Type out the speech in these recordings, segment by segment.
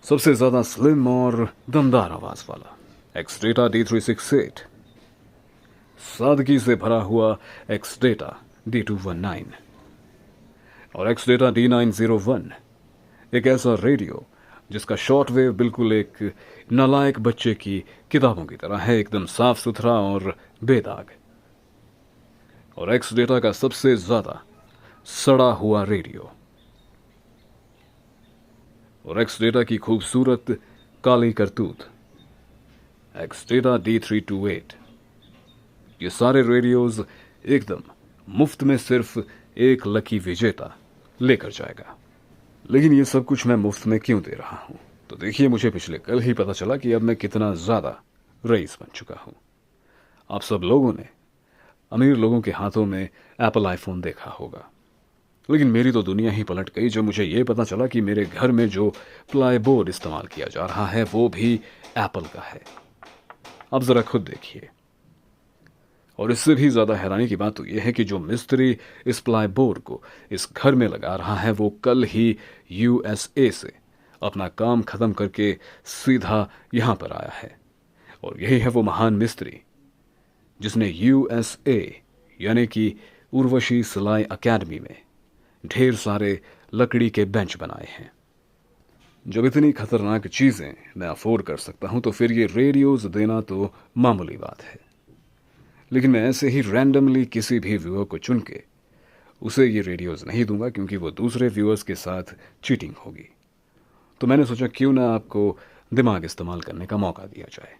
सबसे ज्यादा स्लिम और दमदार आवाज वाला एक्सडेटा D368, सादगी से भरा हुआ एक्सडेटा D219 और एक्सडेटा D901, एक ऐसा रेडियो जिसका शॉर्टवेव बिल्कुल एक नालायक बच्चे की किताबों की तरह है, एकदम साफ सुथरा और बेदाग। और एक्सडेटा का सबसे ज्यादा सड़ा हुआ रेडियो और एक्सडेटा की खूबसूरत काली करतूत एक्सडेटा D328। ये सारे रेडियोज एकदम मुफ्त में सिर्फ एक लकी विजेता लेकर जाएगा। लेकिन ये सब कुछ मैं मुफ्त में क्यों दे रहा हूं? तो देखिए, मुझे पिछले कल ही पता चला कि अब मैं कितना ज्यादा रईस बन चुका हूं। आप सब लोगों ने अमीर लोगों के हाथों में एप्पल आईफोन देखा होगा, लेकिन मेरी तो दुनिया ही पलट गई जब मुझे यह पता चला कि मेरे घर में जो प्लाई बोर्ड इस्तेमाल किया जा रहा है वो भी एप्पल का है। अब जरा खुद देखिए। और इससे भी ज्यादा हैरानी की बात तो यह है कि जो मिस्त्री इस प्लाई बोर्ड को इस घर में लगा रहा है वो कल ही USA से अपना काम खत्म करके सीधा यहां पर आया है। और यही है वो महान मिस्त्री जिसने USA यानी कि उर्वशी सिलाई अकेडमी में ढेर सारे लकड़ी के बेंच बनाए हैं। जब इतनी खतरनाक चीजें मैं अफोर्ड कर सकता हूं तो फिर ये रेडियोज देना तो मामूली बात है। लेकिन मैं ऐसे ही रैंडमली किसी भी व्यूअर को चुन के उसे ये रेडियोज नहीं दूंगा, क्योंकि वो दूसरे व्यूअर्स के साथ चीटिंग होगी। तो मैंने सोचा क्यों ना आपको दिमाग इस्तेमाल करने का मौका दिया जाए।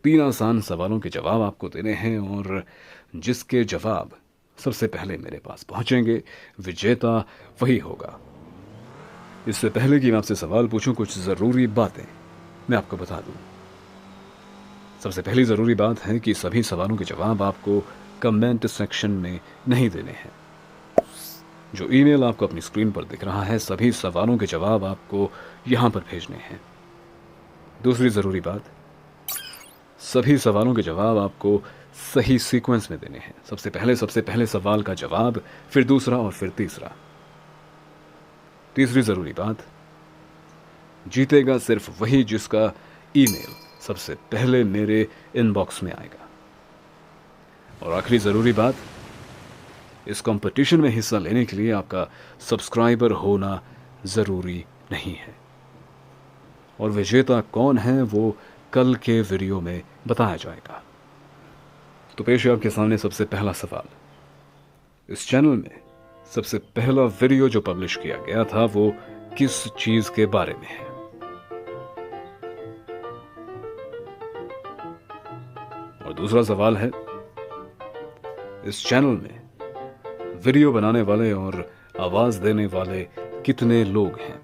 3 आसान सवालों के जवाब आपको देने हैं और जिसके जवाब सबसे पहले मेरे पास पहुंचेंगे विजेता वही होगा। इससे पहले कि मैं आपसे सवाल पूछूं, कुछ जरूरी बातें मैं आपको बता दूं। सबसे पहली जरूरी बात है कि सभी सवालों के जवाब आपको कमेंट सेक्शन में नहीं देने हैं। जो ईमेल आपको अपनी स्क्रीन पर दिख रहा है, सभी सवालों के जवाब आपको यहां पर भेजने हैं। दूसरी जरूरी बात, सभी सवालों के जवाब आपको सही सीक्वेंस में देने हैं। सबसे पहले सवाल का जवाब, फिर दूसरा और फिर तीसरा। तीसरी जरूरी बात, जीतेगा सिर्फ वही जिसका ईमेल सबसे पहले मेरे इनबॉक्स में आएगा। और आखिरी जरूरी बात, इस कंपटीशन में हिस्सा लेने के लिए आपका सब्सक्राइबर होना जरूरी नहीं है। और विजेता कौन है वो कल के वीडियो में बताया जाएगा। तो पेश है आपके सामने सबसे पहला सवाल। इस चैनल में सबसे पहला वीडियो जो पब्लिश किया गया था वो किस चीज के बारे में है? और दूसरा सवाल है, इस चैनल में वीडियो बनाने वाले और आवाज देने वाले कितने लोग हैं?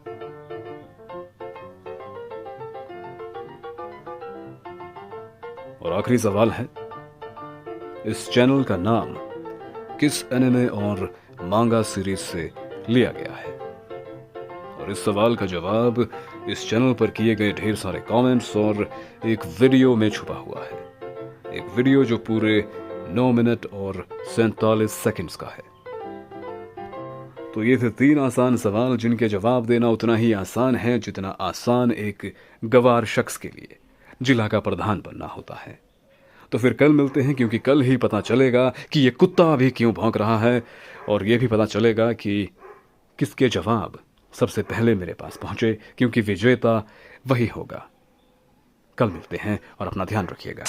और आखिरी सवाल है, इस चैनल का नाम किस एनिमे और मांगा सीरीज से लिया गया है? और इस सवाल का जवाब इस चैनल पर किए गए ढेर सारे कमेंट्स और एक वीडियो में छुपा हुआ है। एक वीडियो जो पूरे 9 मिनट और 47 सेकंड्स का है। तो ये थे 3 आसान सवाल जिनके जवाब देना उतना ही आसान है जितना आसान एक गवार शख्स के लिए जिला का प्रधान बनना होता है। तो फिर कल मिलते हैं, क्योंकि कल ही पता चलेगा कि ये कुत्ता अभी क्यों भौंक रहा है, और ये भी पता चलेगा कि किसके जवाब सबसे पहले मेरे पास पहुंचे, क्योंकि विजेता वही होगा। कल मिलते हैं और अपना ध्यान रखिएगा।